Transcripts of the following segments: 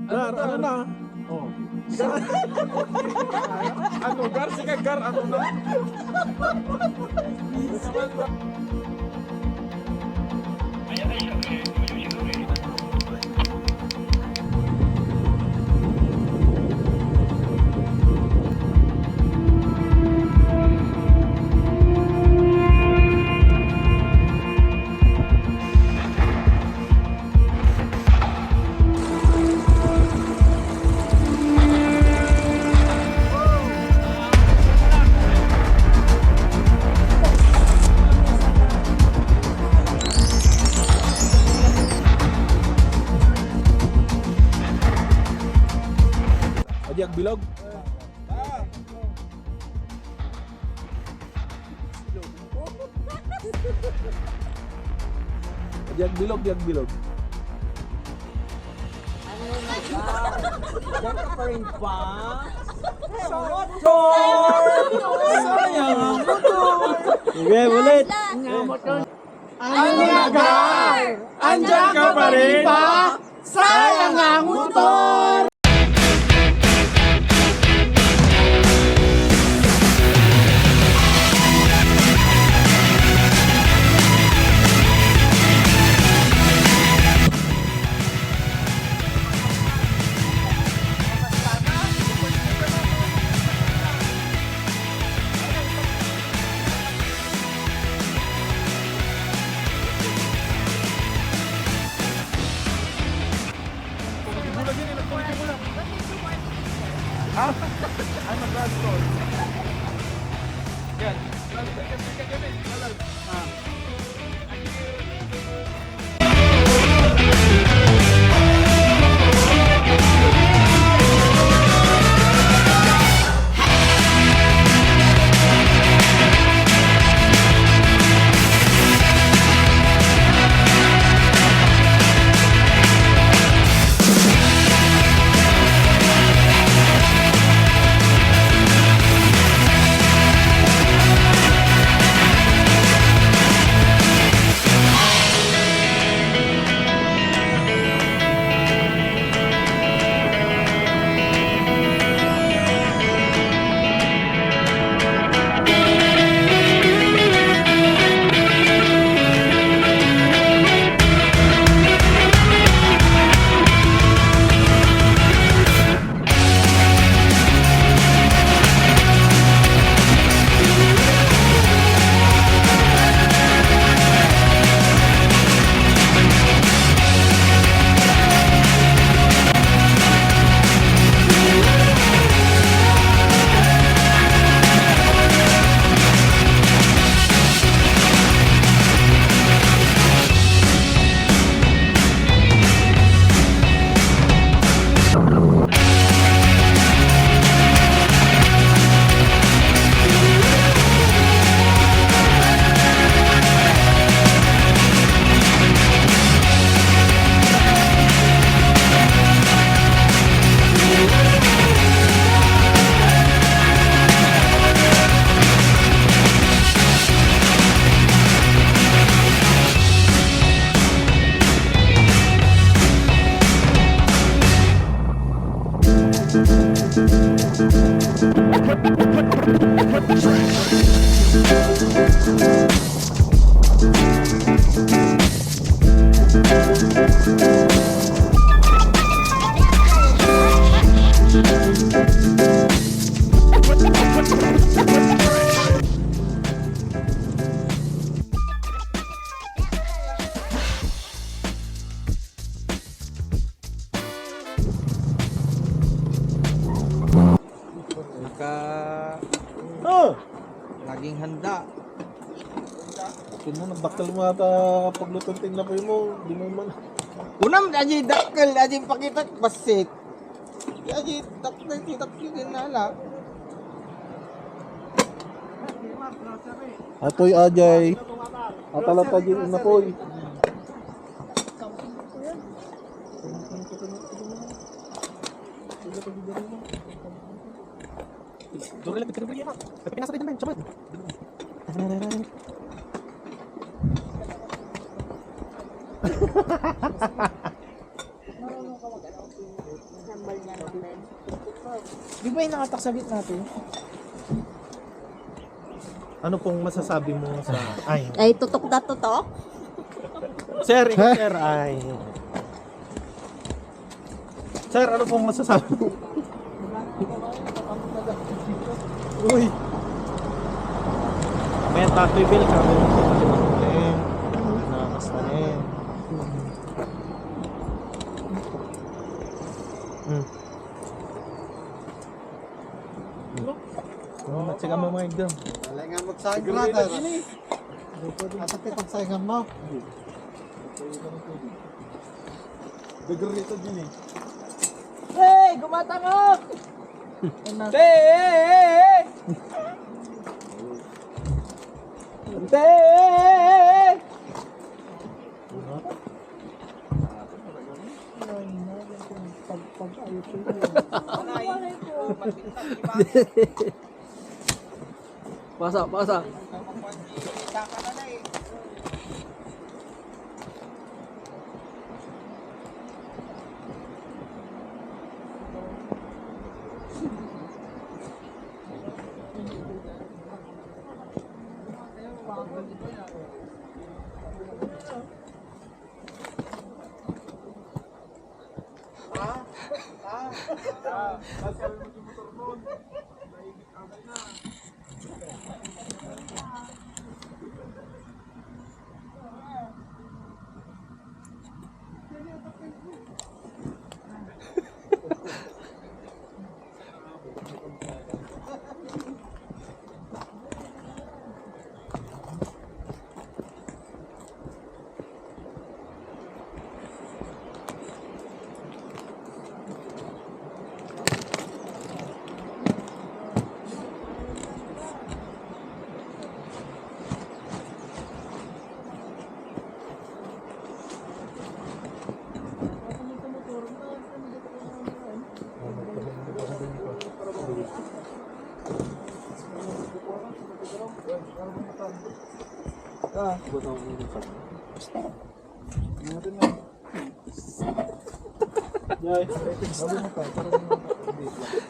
Gar, ano na? Oh. Gar. Ano, Gar? Sige, Gar, ano na? Diag bilog. Diag bilog, diag bilog. Diyan ka pa rin ba? Sayang ang motor. Sige, ulit. Ano na, Gar? Andiyan ka pa rin ba? Sayang ang motor. I'm a bad boy. Yan. Laging handa. Ito mo, nagbaktal mo ata paglutong tinglapoy mo. Di mo man. Unam, aji dakkel, aji pakitat basit. Aji dakkel, dakkel din nala. Atoy ajay. Atalat ajay inapoy. Dura lang kita beli apa? Tapi nasa din coba. Di ba yung nakatak sa gitna natin? Ano pong masasabi mo sa... Ay, Ay, tutok na tutok? sir, ikaw, sir, ay... Sir, ano pong masasabi mo? Uy! May Tattoo Bill, sabi mo sa kalimutin. Nakas na eh. Matsiga mo mga igdam. Wala nga magsayang brother. Asa tayo pagsayangan mo? Dagarito din eh. Hey! Gumatangok! Hey! Hey! Pasa, pasa.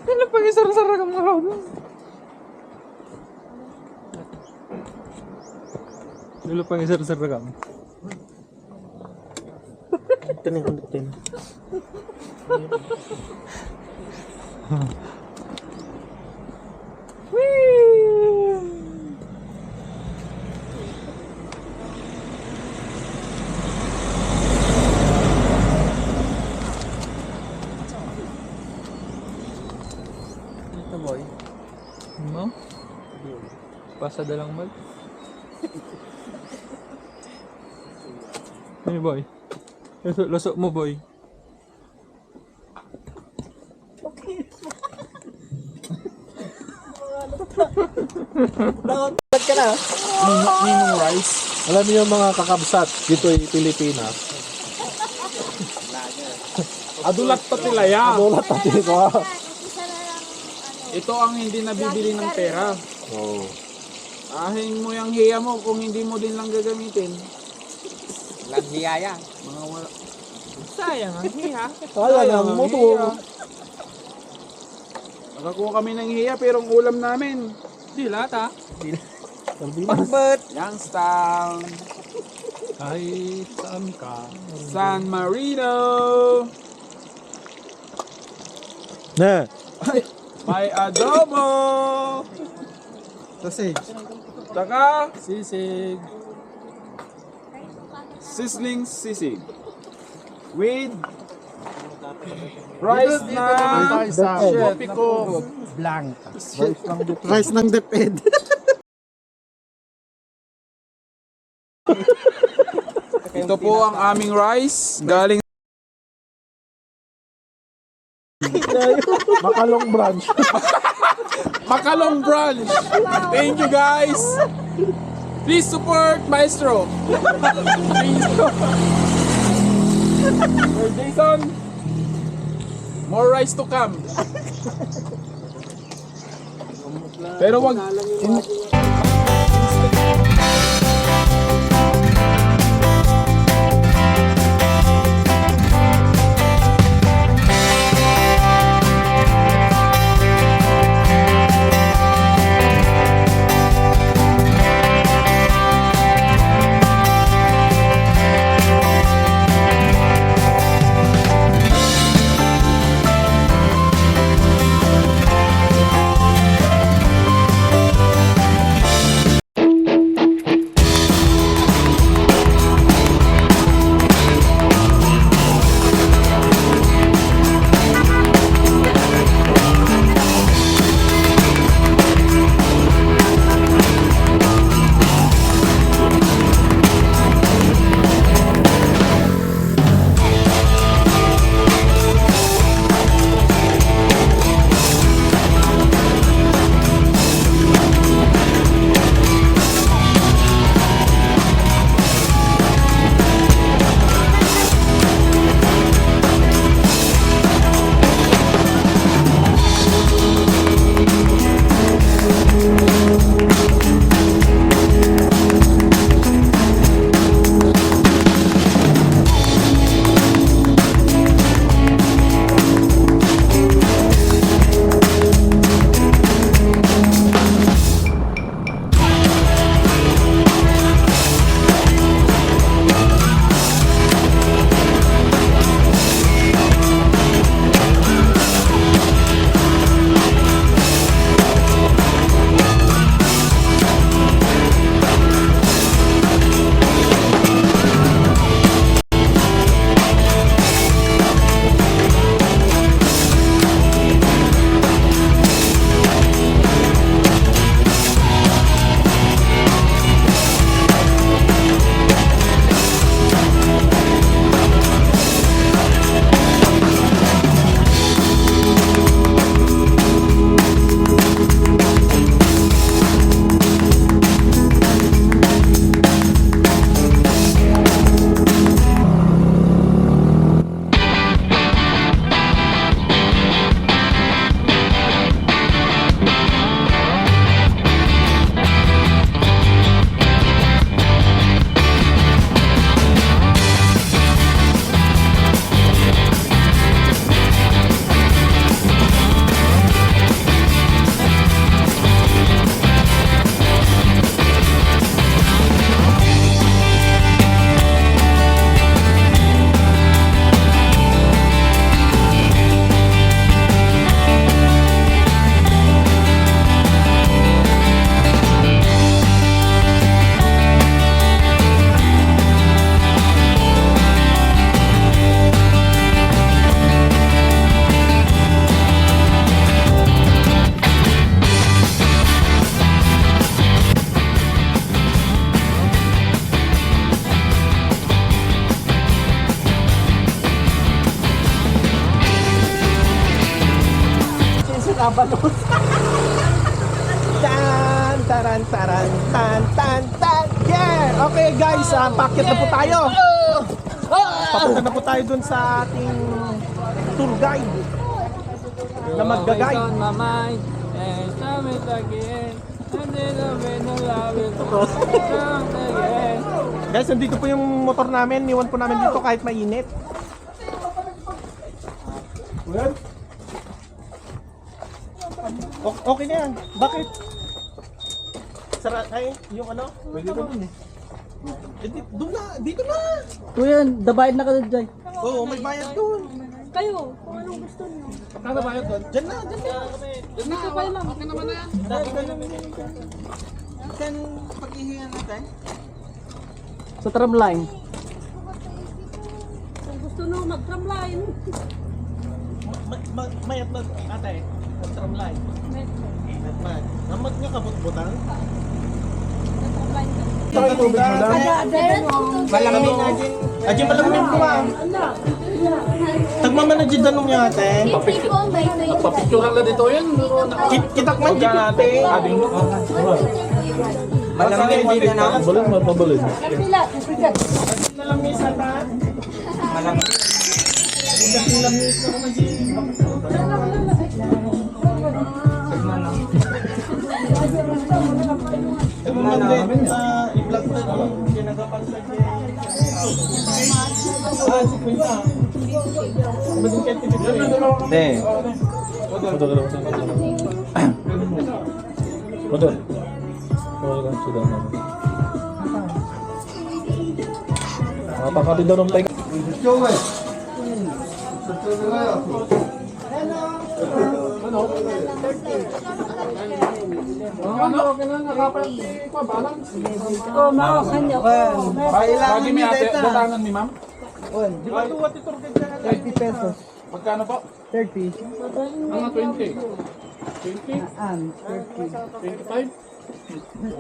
Ano pag isara-sara ka mga rodo? Lalo pang isara-sara ka. Ito na yung content. Ito boy. Mo? Pasada lang mal. Ano boy? Lusok mo boy. Ba't ka na? Ninong rice. Alam niyo mga kakabsat, dito ay Pilipinas. Adulat pa tilaya. Dolat natin ko. Ito ang hindi nabibili ng pera. Oo. Ahin mo yung hiya mo kung hindi mo din lang gagamitin. Walang hiyaya. Mga wala. Sayang ang hiya. Sayang ang motor. hiya. Nakakuha kami ng hiya pero ang ulam namin. Dilat ha. Sardinas. Youngstown. Kahit saan ka. San Marino. Na. May adobo. Sausage. Tsaka Sisig. sizzling sisig. With rice na chef na po. Rice ng DepEd. Ito po ang aming rice galing Makalong branch. Makalong Branch. Thank you guys. Please support Maestro. Sir Jason, more rice to come. Pero wag nakabalot. Tan, taran, taran, tan, tan, tan. Yeah! Okay guys, packet na po tayo. Papunta na po tayo dun sa ating tour guide na mag-guide. On my mind, and time it again. And then I'm in love with again. Guys, nandito po yung motor namin. Niwan po namin dito kahit mainit. Okay na yan. Bakit? Ay, yung ano? Pwede ba dun eh? Doon na, dito na! Kuya, dabayad na ka dyan. Oo, may bayad doon. Kayo, kung anong gusto niyo. Magkano ba yun doon? Diyan na, diyan na. Dito pa lang. Okay naman na yan. Dahil ka lang yan. Saan paghihingan natin? Sa tramline. Kung gusto niyo mag-tramline. Mayat na ate. Ang tramline. Namat nga kabut-butan. Malamig na dyan. Ajin malamig ko ma'am. Tagmaman na dyan danong niya ate. Papicturan lang dito yun. Kitak man dyan ate. Malamig dyan na. Balon, mabalon. Malamig sa ta. Malamig. Kasi malamig na ko dyan. Tagmaman din. I-vlog na yung ginagapan sa dyan. Si Quinta. Maging kaya dito eh. Hindi. Motor. Motor. Sudah. Napakatid daw ng tayo. Oh, makakanya ko. Lagi may ate, datangan ni ma'am. Di ba tuwa titur ka dyan? 30 pesos. Magkano po? 30. Mga 20. 20? 25?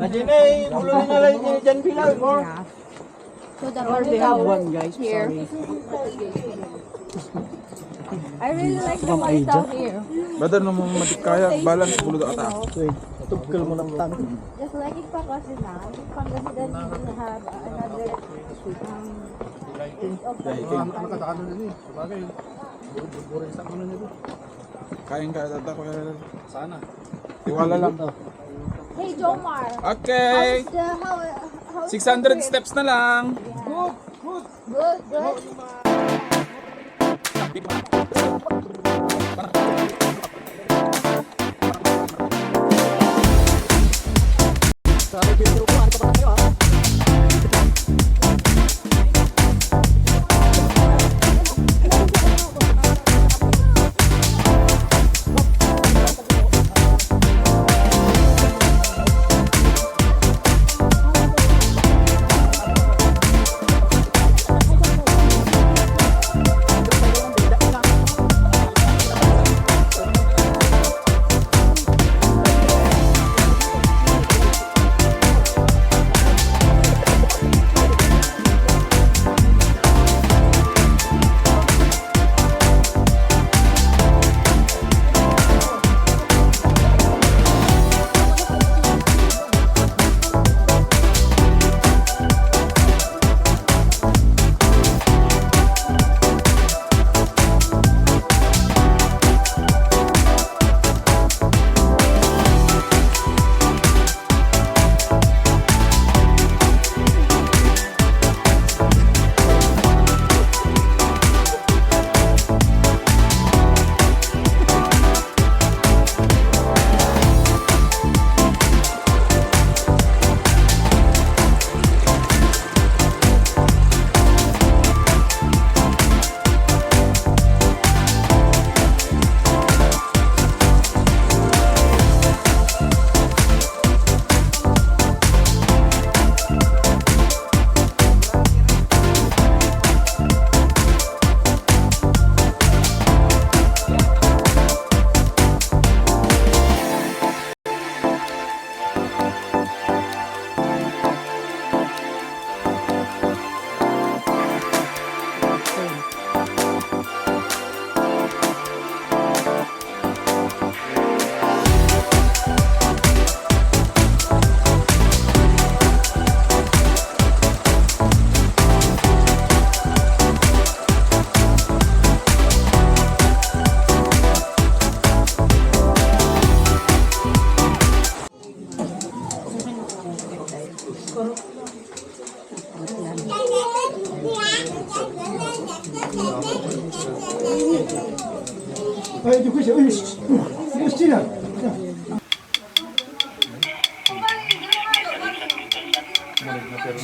Ajin eh, ulo na lang yung dyan bilang. So the Or they have one, guys. here. Sorry. I really like the white out here. Badar naman matikaya, balance bulog ata. Tugkal mo ng tank. Just like in Pangasinan, Pangasinan we have another Kain ka ata ko sana. Tiwala lang. Hey Jomar, Okay. how's the how 600 steps na lang. good, good.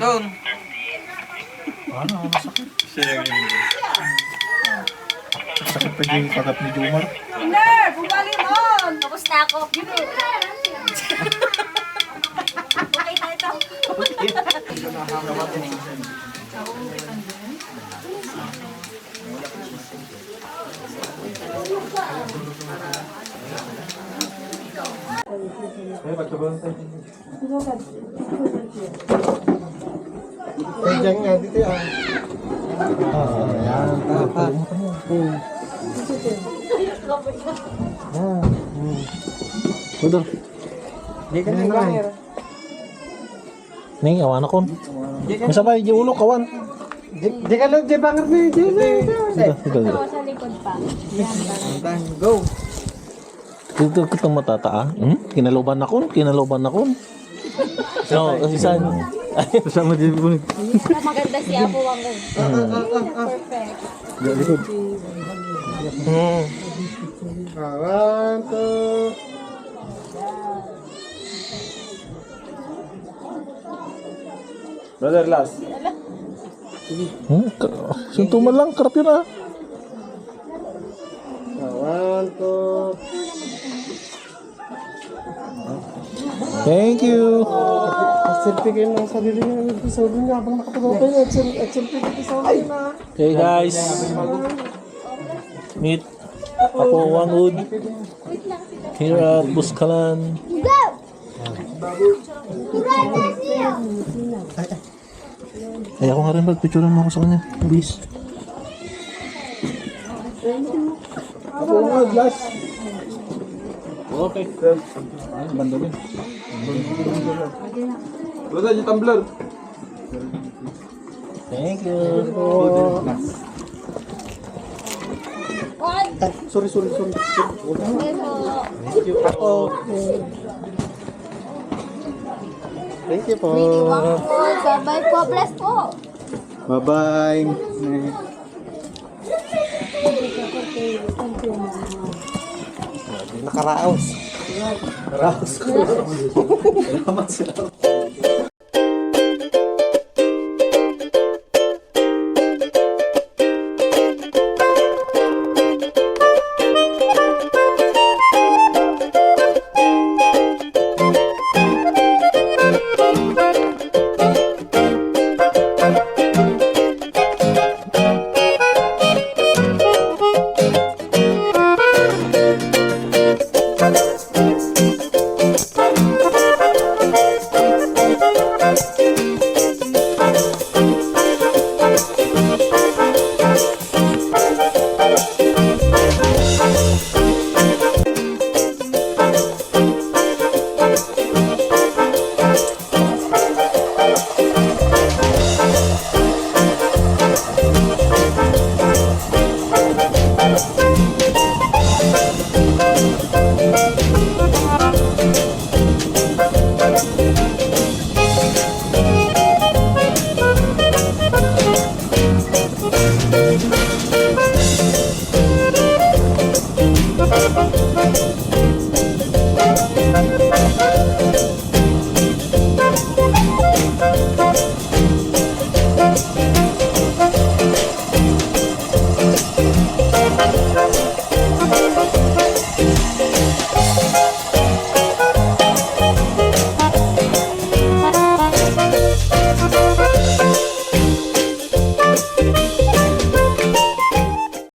Down. Sakit pa yung pagat ni Jomar. Tapos na ako. Okay na ito. Diyan nga, dito yan. Ayan, tapat. Udah. Di ka na lang. Ning awan ako. Masabay di ulo kawan. Di ka lang, di bangat na yun. Sudah. Ako sa likod pa. Go. Dito kita matataa. Kinaloban ako. No, isa. Sama di bunit. Maganda si Apo Wangong. Perfect. Di likod. One, two. Brother, last. Suntuman lang, karap yun ah. One, two. Thank you. Selfie kayo ng sarili ng episode niya habang nakapag-open at selfie kayo sa akin na. Okay guys. Meet Apo Wangud here at Buskalan. Ay, ako nga rin mag-picturean mo ako sa kanya. Please. Ako nga, glass. Okay. Banda din. Brother, yung tumbler. Thank you. One. Sorry. Thank you po. Winnie Wang po. Bye po. Bless po. Bye-bye. Nakaraos. Salamat sila.